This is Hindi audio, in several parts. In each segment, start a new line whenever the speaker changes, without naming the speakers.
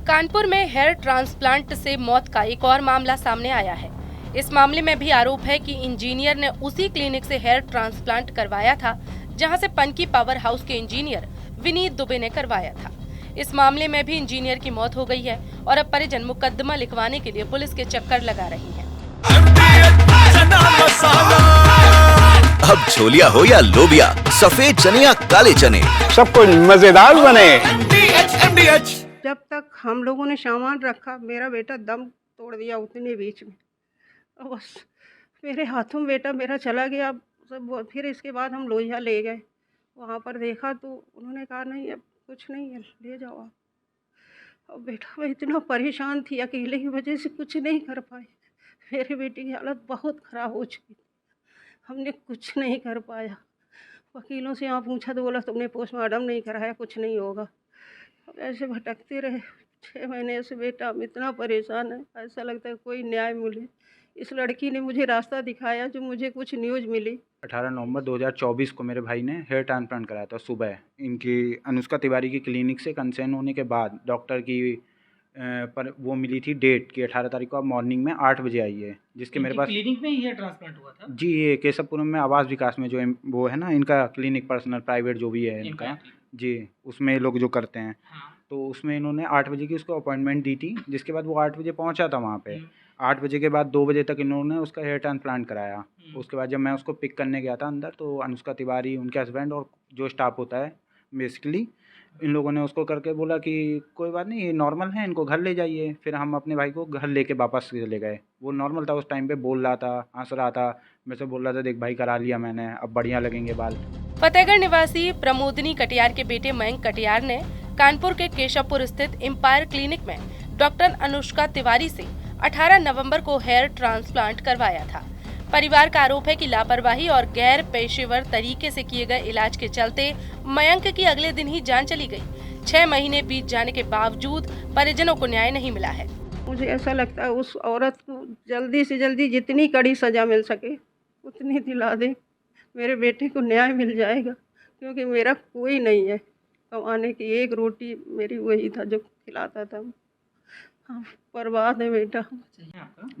कानपुर में हेयर ट्रांसप्लांट से मौत का एक और मामला सामने आया है। इस मामले में भी आरोप है कि इंजीनियर ने उसी क्लिनिक से हेयर ट्रांसप्लांट करवाया था जहां से पनकी पावर हाउस के इंजीनियर विनीत दुबे ने करवाया था। इस मामले में भी इंजीनियर की मौत हो गई है और अब परिजन मुकदमा लिखवाने के लिए पुलिस के चक्कर लगा रही हैं।
अब छोलिया हो या लोबिया, सफेद चने या काले चने,
सब कुछ मजेदार बने।
जब तक हम लोगों ने सामान रखा, मेरा बेटा दम तोड़ दिया उतने बीच में। और बस मेरे हाथों में बेटा मेरा चला गया। सब फिर इसके बाद हम लोहिया ले गए, वहाँ पर देखा तो उन्होंने कहा नहीं अब कुछ नहीं है, ले जाओ आप। और बेटा मैं इतना परेशान थी, अकेले की वजह से कुछ नहीं कर पाई। मेरे बेटे की हालत बहुत ख़राब हो चुकी थी, हमने कुछ नहीं कर पाया। वकीलों से यहाँ पूछा तो बोला तुमने पोस्टमार्टम नहीं कराया, कुछ नहीं होगा। अब ऐसे भटकते रहे 6 महीने से। बेटा हम इतना परेशान है, ऐसा लगता है कोई न्याय मिले। इस लड़की ने मुझे रास्ता दिखाया जो मुझे कुछ न्यूज़ मिली।
18 नवंबर 2024 को मेरे भाई ने हेयर ट्रांसप्लांट कराया था सुबह। इनकी अनुष्का तिवारी की क्लिनिक से कंसर्न होने के बाद डॉक्टर की पर वो मिली थी डेट कि 18 तारीख को आप मॉर्निंग में 8 बजे आइए, जिसके मेरे पास
क्लिनिक में ही हेयर ट्रांसप्लांट हुआ था।
जी, ये केशवपुरम में आवास विकास में जो वो है ना, इनका क्लिनिक पर्सनल प्राइवेट जो भी है इनका जी, उसमें ये लोग जो करते हैं।
हाँ।
तो उसमें इन्होंने 8 बजे की उसको अपॉइंटमेंट दी थी, जिसके बाद वो 8 बजे पहुंचा था वहाँ पे। 8 बजे के बाद 2 बजे तक इन्होंने उसका हेयर ट्रांसप्लांट कराया। उसके बाद जब मैं उसको पिक करने गया था अंदर, तो अनुष्का तिवारी, उनके हस्बैंड और जो स्टाफ होता है बेसिकली, इन लोगों ने उसको करके बोला कि कोई बात नहीं, ये नॉर्मल है, इनको घर ले जाइए। फिर हम अपने भाई को घर लेके वापस चले गए। वो नॉर्मल था, उस टाइम पे बोल रहा था, हंस रहा था। मैं से बोल रहा था देख भाई करा लिया मैंने, अब बढ़िया लगेंगे बाल।
फतेहगढ़ निवासी प्रमोदनी कटियार के बेटे मयंक कटियार ने कानपुर के केशवपुर स्थित एम्पायर क्लिनिक में डॉक्टर अनुष्का तिवारी से 18 नवंबर को हेयर ट्रांसप्लांट करवाया था। परिवार का आरोप है कि लापरवाही और गैर पेशेवर तरीके से किए गए इलाज के चलते मयंक की अगले दिन ही जान चली गई। 6 महीने बीत जाने के बावजूद परिजनों को न्याय नहीं मिला है।
मुझे ऐसा लगता है उस औरत को जल्दी से जल्दी जितनी कड़ी सज़ा मिल सके उतनी दिला दे, मेरे बेटे को न्याय मिल जाएगा। क्योंकि मेरा कोई नहीं है, कमाने की एक रोटी मेरी वही था जो खिलाता था। हाँ, बर्बाद है बेटा।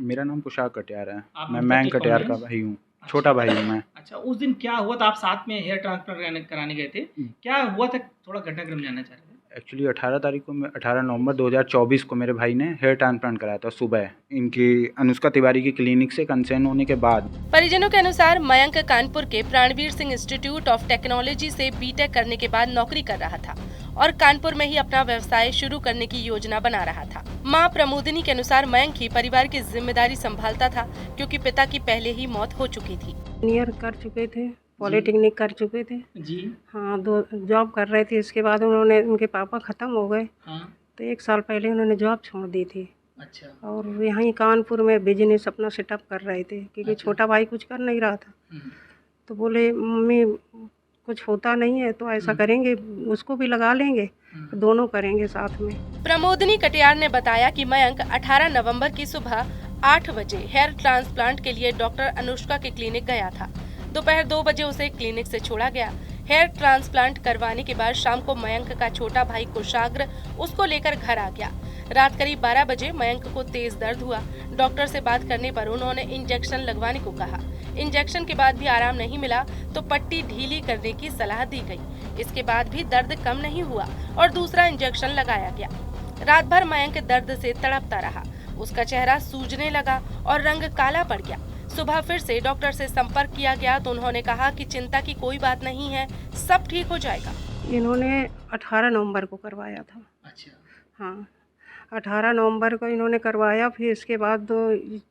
मेरा नाम कुशाग कटियार है,
आप
मैं
उनका
मयंक
क्या
कटियार का
कॉन्फिडेंस?
भाई हूँ, छोटा भाई हूँ मैं।
अच्छा, उस दिन क्या हुआ था? आप साथ में हेयर ट्रांसप्लांट कराने गए थे, क्या हुआ था? थोड़ा घटनाक्रम जानना चाह रहे थे।
एक्चुअली 18 नवंबर 2024 को मेरे भाई ने हेयर ट्रांसप्लांट कराया था सुबह। इनकी अनुष्का तिवारी की क्लिनिक से कंसर्न होने के बाद
परिजनों के अनुसार मयंक कानपुर के Pranveer Singh institute of technology से बीटेक करने के बाद नौकरी कर रहा था और कानपुर में ही अपना व्यवसाय शुरू करने की योजना बना रहा था। मां प्रमोदिनी के अनुसार मयंक ही परिवार की जिम्मेदारी संभालता था क्योंकि पिता की पहले ही मौत हो चुकी थी।
इंजीनियर कर चुके थे, पॉलिटेक्निक कर चुके थे
जी।
हाँ, 2 जॉब कर रहे थे। इसके बाद उन्होंने, उनके पापा ख़त्म हो गए।
हाँ।
तो 1 साल पहले उन्होंने जॉब छोड़ दी थी।
अच्छा।
और यहाँ ही कानपुर में बिजनेस अपना सेटअप कर रहे थे, क्योंकि
अच्छा।
छोटा भाई कुछ कर नहीं रहा था। तो बोले मम्मी कुछ होता नहीं है तो ऐसा करेंगे, उसको भी लगा लेंगे, तो दोनों करेंगे साथ में।
प्रमोदनी कटियार ने बताया कि मयंक 18 नवंबर की सुबह 8 बजे हेयर ट्रांसप्लांट के लिए डॉक्टर अनुष्का के क्लिनिक गया था। दोपहर 2 बजे उसे क्लिनिक से छोड़ा गया। हेयर ट्रांसप्लांट करवाने के बाद शाम को मयंक का छोटा भाई कुशाग्र उसको लेकर घर आ गया। रात करीब 12 बजे मयंक को तेज दर्द हुआ। डॉक्टर से बात करने पर उन्होंने इंजेक्शन लगवाने को कहा। इंजेक्शन के बाद भी आराम नहीं मिला तो पट्टी ढीली करने की सलाह दी गई। इसके बाद भी दर्द कम नहीं हुआ और दूसरा इंजेक्शन लगाया गया। रात भर मयंक दर्द से तड़पता रहा। उसका चेहरा सूजने लगा और रंग काला पड़ गया। सुबह फिर से डॉक्टर से संपर्क किया गया तो उन्होंने कहा कि चिंता की कोई बात नहीं है, सब ठीक हो जाएगा।
इन्होंने 18 नवंबर को करवाया था।
अच्छा।
हाँ, 18 नवंबर को इन्होंने करवाया। फिर इसके बाद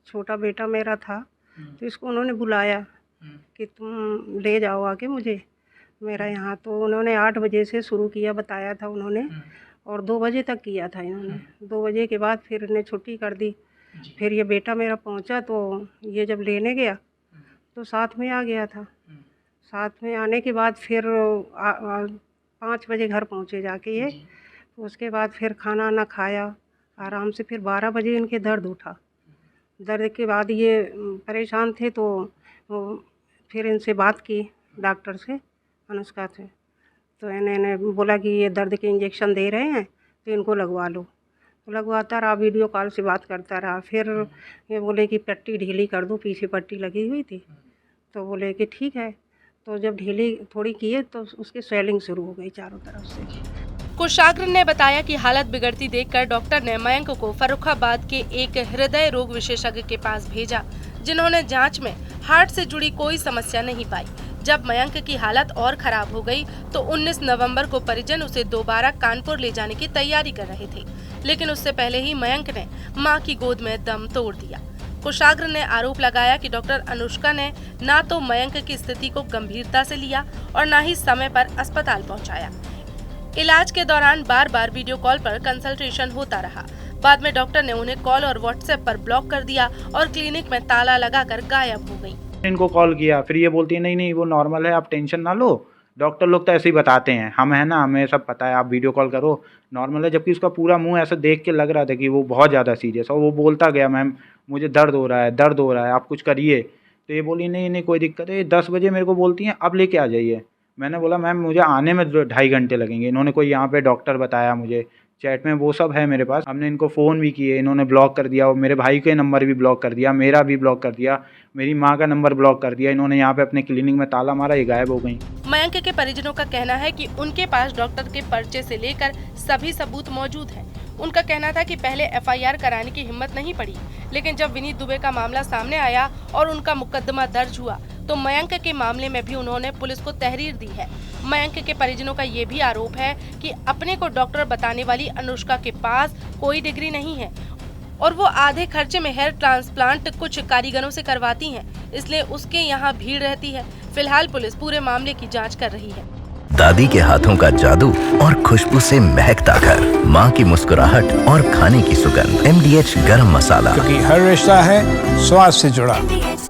छोटा बेटा मेरा था, तो इसको उन्होंने बुलाया कि तुम ले जाओ आके मुझे मेरा यहाँ। तो उन्होंने 8 बजे से शुरू किया, बताया था उन्होंने, और 2 बजे तक किया था इन्होंने। 2 बजे के बाद फिर इन्हें छुट्टी कर दी। फिर ये बेटा मेरा पहुँचा तो ये जब लेने गया तो साथ में आ गया था। साथ में आने के बाद फिर 5 बजे घर पहुँचे जाके ये। तो उसके बाद फिर खाना वाना खाया आराम से। फिर 12 बजे इनके दर्द उठा। दर्द के बाद ये परेशान थे तो फिर इनसे बात की, डॉक्टर से, अनुष्का से। तो इन्होंने बोला कि ये दर्द के इंजेक्शन दे रहे हैं तो इनको लगवा लो। लगवाता रहा, वीडियो कॉल से बात करता रहा। फिर ये बोले कि पट्टी ढीली कर दो, पीछे पट्टी लगी हुई थी। तो बोले कि ठीक है। तो जब ढीली थोड़ी किए तो उसकी स्वेलिंग शुरू हो गई चारों तरफ से।
कोषाग्र ने बताया कि हालत बिगड़ती देखकर डॉक्टर ने मयंक को फर्रुखाबाद के एक हृदय रोग विशेषज्ञ के पास भेजा, जिन्होंने जांच में हार्ट से जुड़ी कोई समस्या नहीं पाई। जब मयंक की हालत और खराब हो गई तो 19 नवंबर को परिजन उसे दोबारा कानपुर ले जाने की तैयारी कर रहे थे, लेकिन उससे पहले ही मयंक ने मां की गोद में दम तोड़ दिया। कोषाग्र ने आरोप लगाया कि डॉक्टर अनुष्का ने ना तो मयंक की स्थिति को गंभीरता से लिया और न ही समय पर अस्पताल पहुंचाया। इलाज के दौरान बार बार वीडियो कॉल पर कंसल्टेशन होता रहा। बाद में डॉक्टर ने उन्हें कॉल और व्हाट्सएप पर ब्लॉक कर दिया और क्लिनिक में ताला लगाकर गायब हो गई।
इनको कॉल किया, फिर ये बोलती है नहीं वो नॉर्मल है, आप टेंशन ना लो। डॉक्टर लोग तो ऐसे ही बताते हैं, हम है ना, हमें सब पता है, आप वीडियो कॉल करो, नॉर्मल है। जबकि उसका पूरा मुंह ऐसा देख के लग रहा था कि वो बहुत ज़्यादा सीरियस है। और वो बोलता गया, मैम मुझे दर्द हो रहा है, आप कुछ करिए। तो ये बोली नहीं कोई दिक्कत है। 10 बजे मेरे को बोलती हैं अब लेके आ जाइए। मैंने बोला मैम मुझे आने में 2.5 घंटे लगेंगे। इन्होंने कोई यहाँ पे डॉक्टर बताया मुझे, चैट में वो सब है मेरे पास। हमने इनको फ़ोन भी किए, इन्होंने ब्लॉक कर दिया। और मेरे भाई के नंबर भी ब्लॉक कर दिया, मेरा भी ब्लॉक कर दिया, मेरी माँ का नंबर ब्लॉक कर दिया। इन्होंने यहाँ पे अपने क्लिनिक में ताला मारा, ये गायब हो गई।
मयंक के परिजनों का कहना है कि उनके पास डॉक्टर के पर्चे से लेकर सभी सबूत मौजूद हैं। उनका कहना था कि पहले एफआईआर कराने की हिम्मत नहीं पड़ी, लेकिन जब विनीत दुबे का मामला सामने आया और उनका मुकदमा दर्ज हुआ तो मयंक के मामले में भी उन्होंने पुलिस को तहरीर दी है। मयंक के परिजनों का ये भी आरोप है कि अपने को डॉक्टर बताने वाली अनुष्का के पास कोई डिग्री नहीं है और वो आधे खर्चे में हेयर ट्रांसप्लांट कुछ कारीगरों से करवाती हैं, इसलिए उसके यहाँ भीड़ रहती है। फिलहाल पुलिस पूरे मामले की जांच कर रही है।
दादी के हाथों का जादू और खुशबू से महकता घर, माँ की मुस्कुराहट और खाने की सुगंध। MDH गरम मसाला,
क्योंकि हर रिश्ता है स्वाद से जुड़ा।